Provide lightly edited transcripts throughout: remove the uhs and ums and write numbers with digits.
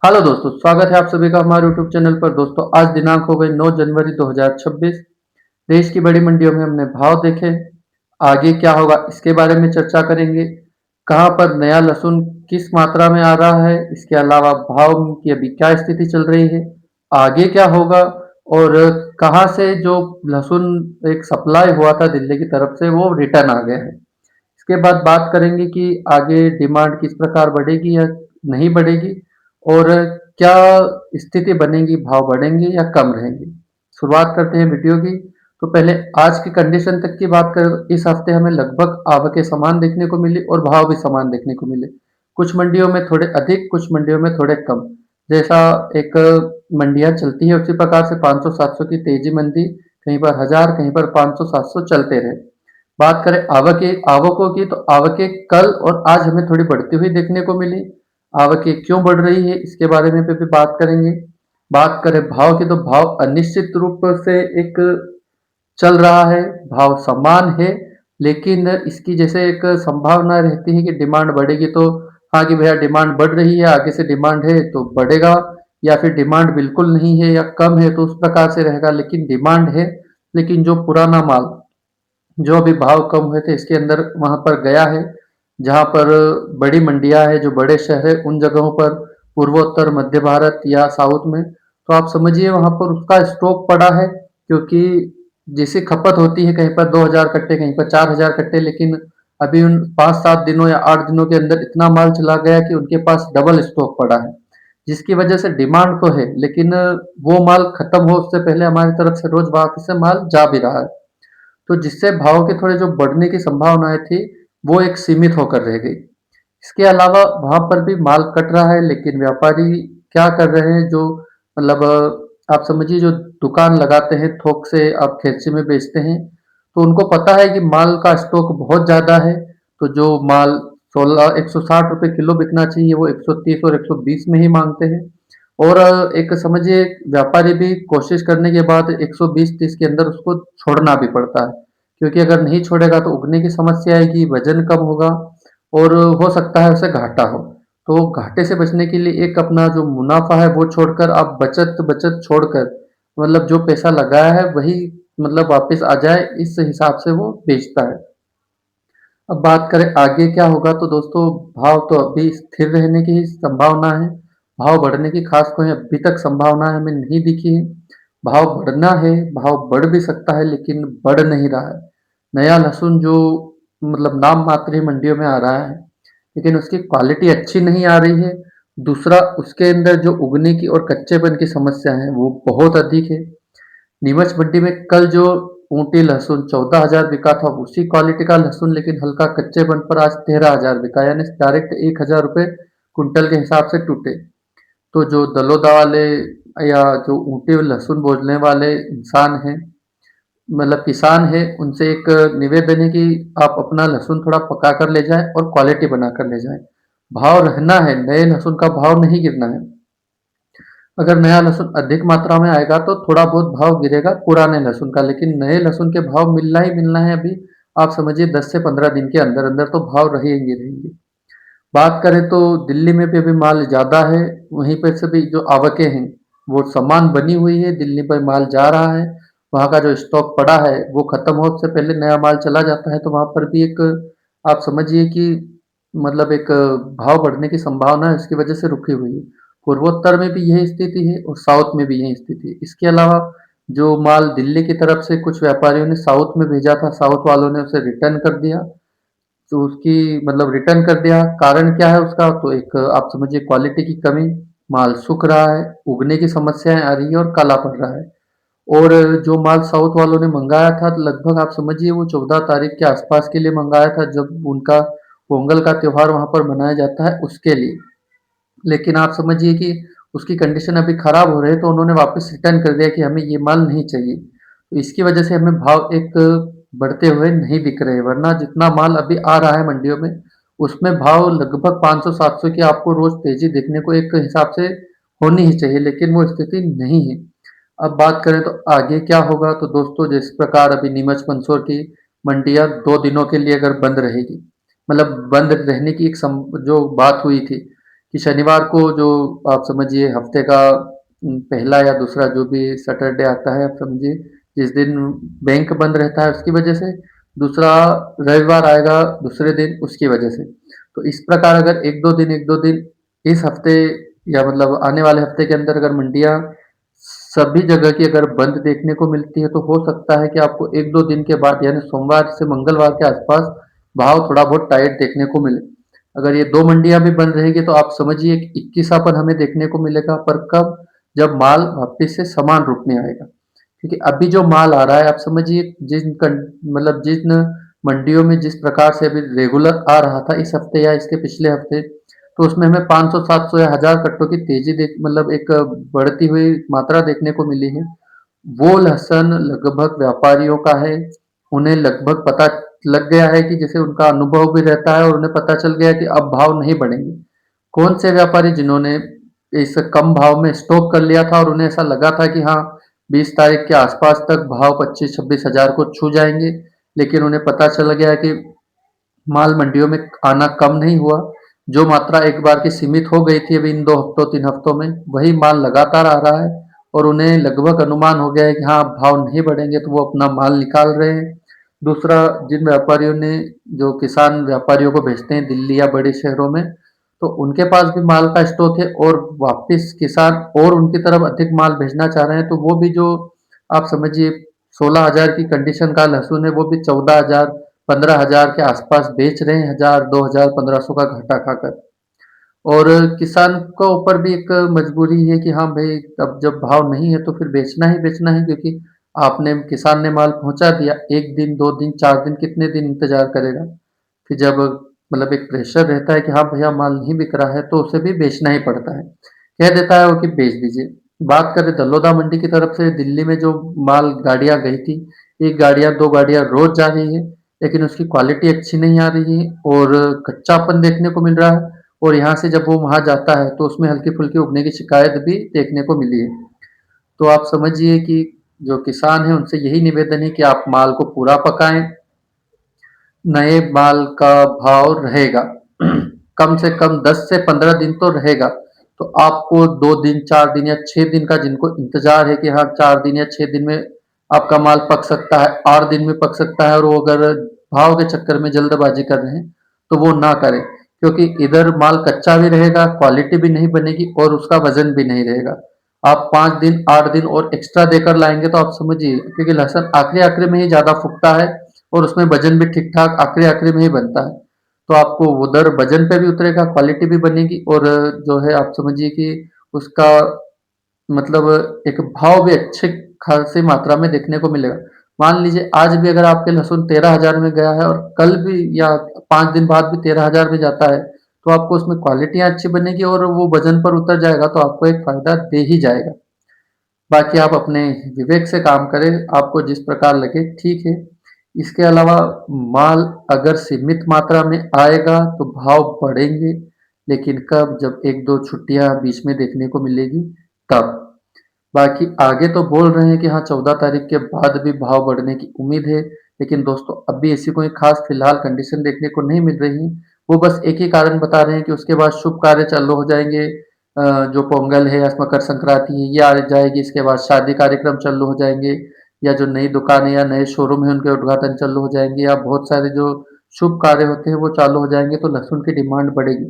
Hello दोस्तों, स्वागत है आप सभी का हमारे यूट्यूब चैनल पर। दोस्तों, आज दिनांक हो गई 9 जनवरी 2026। देश की बड़ी मंडियों में हमने भाव देखे। आगे क्या होगा इसके बारे में चर्चा करेंगे। कहाँ पर नया लहसुन किस मात्रा में आ रहा है, इसके अलावा भाव की अभी क्या स्थिति चल रही है, आगे क्या होगा, और कहाँ से जो लहसुन एक सप्लाई हुआ था दिल्ली की तरफ से वो रिटर्न आ गया है। इसके बाद बात करेंगे कि आगे डिमांड किस प्रकार बढ़ेगी या नहीं बढ़ेगी, और क्या स्थिति बनेगी, भाव बढ़ेंगे या कम रहेंगे। शुरुआत करते हैं वीडियो की। तो पहले आज की कंडीशन तक की बात करें तो इस हफ्ते हमें लगभग आवकें समान देखने को मिली और भाव भी समान देखने को मिले। कुछ मंडियों में थोड़े अधिक, कुछ मंडियों में थोड़े कम। जैसा एक मंडियां चलती है उसी प्रकार से 500-700 की तेजी मंदी, कहीं पर 1000, कहीं पर 500-700 चलते रहे। बात करें आवकों की, तो आवकें कल और आज हमें थोड़ी बढ़ती हुई देखने को मिली। आवकें क्यों बढ़ रही है इसके बारे में भी बात करेंगे। बात करें भाव की, तो भाव अनिश्चित रूप से एक चल रहा है। भाव समान है, लेकिन इसकी जैसे एक संभावना रहती है कि डिमांड बढ़ेगी, तो हाँ कि भैया डिमांड बढ़ रही है, आगे से डिमांड है तो बढ़ेगा, या फिर डिमांड बिल्कुल नहीं है या कम है तो उस प्रकार से रहेगा। लेकिन डिमांड है, लेकिन जो पुराना माल जो अभी भाव कम हुए थे इसके अंदर वहां पर गया है। जहां पर बड़ी मंडियां हैं, जो बड़े शहर है, उन जगहों पर पूर्वोत्तर मध्य भारत या साउथ में, तो आप समझिए वहां पर उसका स्टॉक पड़ा है। क्योंकि जैसे खपत होती है, कहीं पर 2000 कट्टे, कहीं पर 4000 कट्टे, लेकिन अभी उन 5-7 दिनों या 8 दिनों के अंदर इतना माल चला गया कि उनके पास डबल स्टॉक पड़ा है। जिसकी वजह से डिमांड तो है, लेकिन वो माल खत्म हो उससे पहले हमारी तरफ से रोज वापस से माल जा भी रहा है। तो जिससे भाव के थोड़े जो बढ़ने की संभावनाएं थी वो एक सीमित होकर रह गई। इसके अलावा वहां पर भी माल कट रहा है, लेकिन व्यापारी क्या कर रहे हैं, जो मतलब आप समझिए जो दुकान लगाते हैं, थोक से आप खेलचे में बेचते हैं, तो उनको पता है कि माल का स्टॉक बहुत ज्यादा है। तो जो माल 160 रुपये किलो बिकना चाहिए वो 130 और 120 में ही मांगते हैं। और एक समझिए व्यापारी भी कोशिश करने के बाद 120-130 के अंदर उसको छोड़ना भी पड़ता है। क्योंकि अगर नहीं छोड़ेगा तो उगने की समस्या आएगी, वजन कम होगा, और हो सकता है उसे घाटा हो। तो घाटे से बचने के लिए एक अपना जो मुनाफा है वो छोड़कर आप बचत बचत छोड़कर, मतलब जो पैसा लगाया है वही मतलब वापस आ जाए, इस हिसाब से वो बेचता है। अब बात करें आगे क्या होगा, तो दोस्तों भाव तो अभी स्थिर रहने की ही संभावना है। भाव बढ़ने की खास कोई अभी तक संभावना हमें नहीं दिखी है। भाव बढ़ना है, भाव बढ़ भी सकता है, लेकिन बढ़ नहीं रहा है। नया लहसुन जो मतलब नाम मात्र ही मंडियों में आ रहा है, लेकिन उसकी क्वालिटी अच्छी नहीं आ रही है। दूसरा, उसके अंदर जो उगने की और कच्चेपन की समस्या है वो बहुत अधिक है। नीमच मंडी में कल जो ऊँटी लहसुन 14,000 बिका था उसी क्वालिटी का लहसुन, लेकिन हल्का कच्चेपन पर आज 13,000 बिका, यानी डायरेक्ट 1,000 रुपये कुंटल के हिसाब से टूटे। तो जो दलोदा वाले या जो ऊँटी लहसुन बोलने वाले इंसान हैं, मतलब किसान है, उनसे एक निवेदन है कि आप अपना लहसुन थोड़ा पका कर ले जाएं और क्वालिटी बना कर ले जाएं। भाव रहना है, नए लहसुन का भाव नहीं गिरना है। अगर नया लहसुन अधिक मात्रा में आएगा तो थोड़ा बहुत भाव गिरेगा पुराने लहसुन का, लेकिन नए लहसुन के भाव मिलना ही मिलना है अभी। आप समझिए 10 से 15 दिन के अंदर अंदर तो भाव रहेंगे रहेंगे। बात करें तो दिल्ली में भी अभी माल ज़्यादा है। वहीं पर से भी जो आवकें हैं वो समान बनी हुई है। दिल्ली पर माल जा रहा है, वहाँ का जो स्टॉक पड़ा है वो खत्म हो उससे पहले नया माल चला जाता है, तो वहाँ पर भी एक आप समझिए कि मतलब एक भाव बढ़ने की संभावना है, इसकी वजह से रुकी हुई है। पूर्वोत्तर में भी यही स्थिति है और साउथ में भी यही स्थिति है। इसके अलावा जो माल दिल्ली की तरफ से कुछ व्यापारियों ने साउथ में भेजा था, साउथ वालों ने उसे रिटर्न कर दिया। तो उसकी मतलब रिटर्न कर दिया, कारण क्या है उसका, तो एक आप समझिए क्वालिटी की कमी, माल सूख रहा है, उगने की समस्याएं आ रही है और काला पड़ रहा है। और जो माल साउथ वालों ने मंगाया था, तो लगभग आप समझिए वो 14 तारीख के आसपास के लिए मंगाया था, जब उनका पोंगल का त्योहार वहां पर मनाया जाता है उसके लिए। लेकिन आप समझिए कि उसकी कंडीशन अभी खराब हो रही है, तो उन्होंने वापस रिटर्न कर दिया कि हमें ये माल नहीं चाहिए। तो इसकी वजह से हमें भाव एक बढ़ते हुए नहीं दिख रहे, वरना जितना माल अभी आ रहा है मंडियों में उसमें भाव लगभग 500-700 की आपको रोज तेजी देखने को एक हिसाब से होनी ही चाहिए, लेकिन वो स्थिति नहीं है। अब बात करें तो आगे क्या होगा, तो दोस्तों जिस प्रकार अभी नीमच मंदसौर की मंडियां 2 दिनों के लिए अगर बंद रहेगी, मतलब बंद रहने की जो बात हुई थी कि शनिवार को जो आप समझिए हफ्ते का पहला या दूसरा जो भी सैटरडे आता है, आप समझिए जिस दिन बैंक बंद रहता है उसकी वजह से, दूसरा रविवार आएगा दूसरे दिन उसकी वजह से। तो इस प्रकार अगर 1-2 दिन इस हफ्ते या मतलब आने वाले हफ्ते के अंदर अगर मंडियाँ सभी जगह की अगर बंद देखने को मिलती है, तो हो सकता है कि आपको 1-2 दिन के बाद यानी सोमवार से मंगलवार के आसपास भाव थोड़ा बहुत टाइट देखने को मिले। अगर ये 2 मंडियाँ भी बंद रहेगी तो आप समझिए कि 21 हमें देखने को मिलेगा, पर कब? जब माल वापस से समान रूप में आएगा। क्योंकि अभी जो माल आ रहा है आप समझिए मतलब जिन मंडियों में जिस प्रकार से अभी रेगुलर आ रहा था इस हफ्ते या इसके पिछले हफ्ते, तो उसमें हमें 500-700 या 1000 कट्टों की तेजी देख मतलब एक बढ़ती हुई मात्रा देखने को मिली है। वो लहसुन लगभग व्यापारियों का है, उन्हें लगभग पता लग गया है कि जैसे उनका अनुभव भी रहता है और उन्हें पता चल गया है कि अब भाव नहीं बढ़ेंगे। कौन से व्यापारी जिन्होंने इस कम भाव में स्टॉक कर लिया था और उन्हें ऐसा लगा था कि हाँ 20 तारीख के आसपास तक भाव 25-26 हजार को छू जाएंगे, लेकिन उन्हें पता चल गया कि माल मंडियों में आना कम नहीं हुआ। जो मात्रा एक बार की सीमित हो गई थी अभी इन 2 हफ्तों 3 हफ्तों में, वही माल लगातार आ रहा है और उन्हें लगभग अनुमान हो गया है कि हाँ, भाव नहीं बढ़ेंगे तो वो अपना माल निकाल रहे हैं। दूसरा, जिन व्यापारियों ने जो किसान व्यापारियों को भेजते हैं दिल्ली या बड़े शहरों में, तो उनके पास भी माल का स्टॉक है और वापिस किसान और उनकी तरफ अधिक माल भेजना चाह रहे हैं, तो वो भी जो आप समझिए 16,000 की कंडीशन का लहसुन है, वो भी 14,000 15,000 के आसपास बेच रहे हैं, 1000 2000 1500 का घाटा खाकर। और किसान को ऊपर भी एक मजबूरी है कि हाँ भाई, अब जब भाव नहीं है तो फिर बेचना ही बेचना है, क्योंकि आपने किसान ने माल पहुंचा दिया, 1 दिन 2 दिन 4 दिन कितने दिन इंतजार करेगा। फिर जब मतलब एक प्रेशर रहता है कि हाँ भैया माल नहीं बिक रहा है, तो उसे भी बेचना ही पड़ता है। कह देता है वो कि बेच दीजिए। बात करें दलोदा मंडी की तरफ से, दिल्ली में जो माल गाड़ियां गई थी, 1 गाड़ियां 2 गाड़ियां रोज जा रही है, लेकिन उसकी क्वालिटी अच्छी नहीं आ रही है और कच्चापन देखने को मिल रहा है। और यहाँ से जब वो वहाँ जाता है तो उसमें हल्की-फुल्की उगने की शिकायत भी देखने को मिली है। तो आप समझिए कि जो किसान हैं उनसे यही निवेदन है कि आप माल को पूरा पकाएँ, नए माल का भाव रहेगा। कम से कम 10 से 15 दिन तो रहेगा। तो आपको 2 दिन, 4 दिन या 6 दिन का जिनको इंतज़ार है कि हाँ 4 दिन या 6 दिन में आपका माल पक सकता है, 8 दिन में पक सकता है और वो अगर भाव के चक्कर में जल्दबाज़ी कर रहे हैं, तो वो ना करें। क्योंकि इधर माल कच्चा भी रहेगा, क्वालिटी भी नहीं बनेगी और उसका वज़न भी नहीं रहेगा। आप 5 दिन, 8 दिन और एक्स्ट्रा देकर लाएँगे तो आप समझिए, क्योंकि लहसुन आखिरी-आखिरी में ही ज़्यादा फूकता है और उसमें वज़न भी ठीक-ठाक आखिरी-आखिरी में ही बनता है। तो आपको उधर वज़न पे भी उतरेगा, क्वालिटी भी बनेगी और जो है आप समझिए कि उसका मतलब एक भाव भी अच्छे खासी मात्रा में देखने को मिलेगा। मान लीजिए आज भी अगर आपके लहसुन 13,000 में गया है और कल भी या 5 दिन बाद भी 13,000 में जाता है, तो आपको उसमें क्वालिटियाँ अच्छी बनेगी और वो वज़न पर उतर जाएगा तो आपको एक फ़ायदा दे ही जाएगा। बाकी आप अपने विवेक से काम करें, आपको जिस प्रकार लगे ठीक है। इसके अलावा माल अगर सीमित मात्रा में आएगा तो भाव बढ़ेंगे, लेकिन कब? जब 1-2 छुट्टियाँ बीच में देखने को मिलेगी तब। बाकी आगे तो बोल रहे हैं कि हाँ 14 तारीख के बाद भी भाव बढ़ने की उम्मीद है, लेकिन दोस्तों अभी ऐसी कोई खास फिलहाल कंडीशन देखने को नहीं मिल रही है। वो बस एक ही कारण बता रहे हैं कि उसके बाद शुभ कार्य चालू हो जाएँगे, जो पोंगल है या मकर संक्रांति है ये आ जाएगी, इसके बाद शादी कार्यक्रम चालू हो जाएँगे या जो नई दुकानें या नए शोरूम हैं उनके उद्घाटन चालू हो जाएँगे या बहुत सारे जो शुभ कार्य होते हैं वो चालू हो जाएँगे, तो लहसुन की डिमांड बढ़ेगी।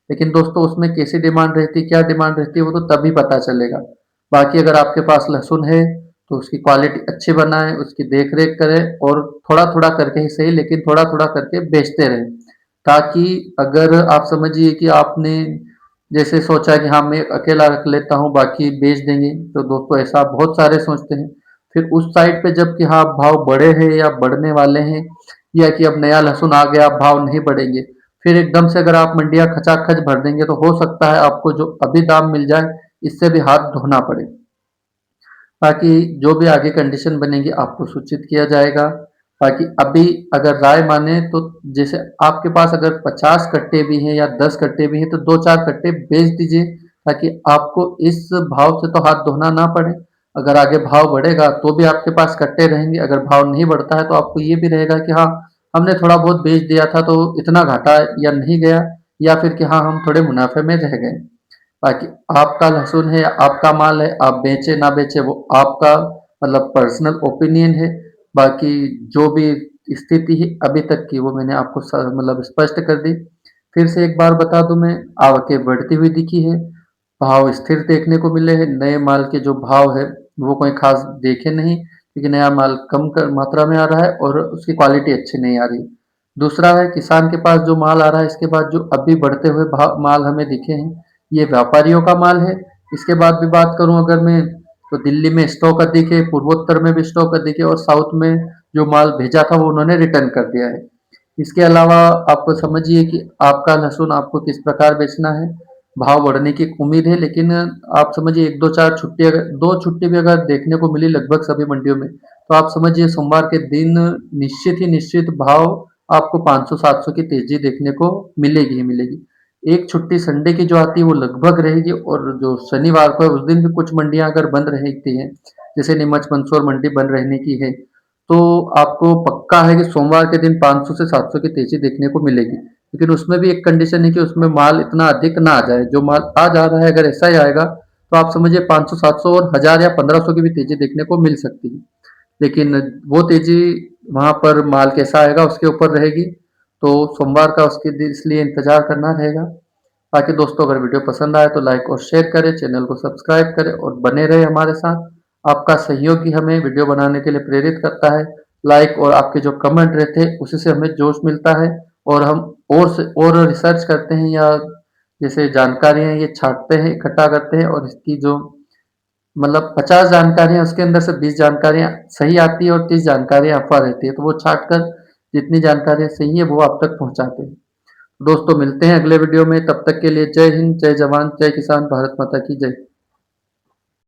लेकिन दोस्तों उसमें कैसी डिमांड रहती है, क्या डिमांड रहती है, वो तो तभी पता चलेगा। बाकी अगर आपके पास लहसुन है तो उसकी क्वालिटी अच्छी बनाएँ, उसकी देख-रेख करें और थोड़ा-थोड़ा करके ही सही, लेकिन थोड़ा-थोड़ा करके बेचते रहें। ताकि अगर आप समझिए कि आपने जैसे सोचा कि हाँ, मैं अकेला रख लेता हूँ बाकी बेच देंगे, तो दोस्तों ऐसा बहुत सारे सोचते हैं। फिर उस साइड पे जब कि हाँ, भाव बढ़े हैं या बढ़ने वाले हैं या कि अब नया लहसुन आ गया, अब भाव नहीं बढ़ेंगे। फिर एकदम से अगर आप मंडियाँ खचाखच भर देंगे तो हो सकता है आपको जो अभी दाम मिल जाए, इससे भी हाथ धोना पड़े। ताकि जो भी आगे कंडीशन बनेगी आपको सूचित किया जाएगा। बाकी अभी अगर राय माने तो जैसे आपके पास अगर 50 कट्टे भी हैं या 10 कट्टे भी हैं तो 2-4 कट्टे बेच दीजिए, ताकि आपको इस भाव से तो हाथ धोना ना पड़े। अगर आगे भाव बढ़ेगा तो भी आपके पास कट्टे रहेंगे, अगर भाव नहीं बढ़ता है तो आपको ये भी रहेगा कि हाँ, हमने थोड़ा बहुत बेच दिया था तो इतना घाटा या नहीं गया या फिर कि हाँ, हम थोड़े मुनाफे में रह गए। बाकी आपका लहसुन है, आपका माल है, आप बेचे ना बेचे वो आपका मतलब पर्सनल ओपिनियन है। बाकी जो भी स्थिति है अभी तक की वो मैंने आपको मतलब स्पष्ट कर दी। फिर से एक बार बता दूं, मैं आवकें बढ़ती हुई दिखी है, भाव स्थिर देखने को मिले हैं, नए माल के जो भाव है वो कोई खास देखे नहीं, क्योंकि नया माल कम कर मात्रा में आ रहा है और उसकी क्वालिटी अच्छी नहीं आ रही। दूसरा है किसान के पास जो माल आ रहा है, इसके बाद जो अभी बढ़ते हुए भाव माल हमें दिखे हैं ये व्यापारियों का माल है। इसके बाद भी बात करूं अगर मैं, तो दिल्ली में स्टॉक अधिक है, पूर्वोत्तर में भी स्टॉक अधिक है और साउथ में जो माल भेजा था वो उन्होंने रिटर्न कर दिया है। इसके अलावा आपको समझिए कि आपका लहसुन आपको किस प्रकार बेचना है। भाव बढ़ने की उम्मीद है, लेकिन आप समझिए 1 2 4 छुट्टी, अगर 2 छुट्टी भी अगर देखने को मिली लगभग सभी मंडियों में, तो आप समझिए सोमवार के दिन निश्चित ही निश्चित भाव आपको 500-700 की तेजी देखने को मिलेगी ही मिलेगी। एक छुट्टी संडे की जो आती है वो लगभग रहेगी, और जो शनिवार को है उस दिन भी कुछ मंडियां अगर बंद रहती हैं, जैसे नीमच मंदसौर मंडी बंद रहने की है, तो आपको पक्का है कि सोमवार के दिन 500 से 700 की तेजी देखने को मिलेगी। लेकिन उसमें भी एक कंडीशन है कि उसमें माल इतना अधिक ना आ जाए। जो माल आ जा रहा है अगर ऐसा ही आएगा तो आप समझिए 500-700 और 1000 या 1500 की भी तेजी देखने को मिल सकती है। लेकिन वो तेजी वहां पर माल कैसा आएगा उसके ऊपर रहेगी। तो सोमवार का उसके इसलिए इंतजार करना रहेगा। बाकी दोस्तों अगर वीडियो पसंद आए तो लाइक और शेयर करें, चैनल को सब्सक्राइब करें और बने रहे हमारे साथ। आपका सहयोग ही हमें वीडियो बनाने के लिए प्रेरित करता है। लाइक और आपके जो कमेंट रहते हैं उसी से हमें जोश मिलता है, और हम और से और रिसर्च करते हैं, या जैसे जानकारियां ये छांटते हैं, इकट्ठा करते हैं, और इसकी जो मतलब 50 जानकारियां उसके अंदर से 20 जानकारियां सही आती है और 30 जानकारियां अफवाह रहती है, तो वो छाट कर जितनी जानकारियां सही है वो आप तक पहुंचाते हैं। दोस्तों मिलते हैं अगले वीडियो में, तब तक के लिए जय हिंद, जय जवान, जय किसान, भारत माता की जय।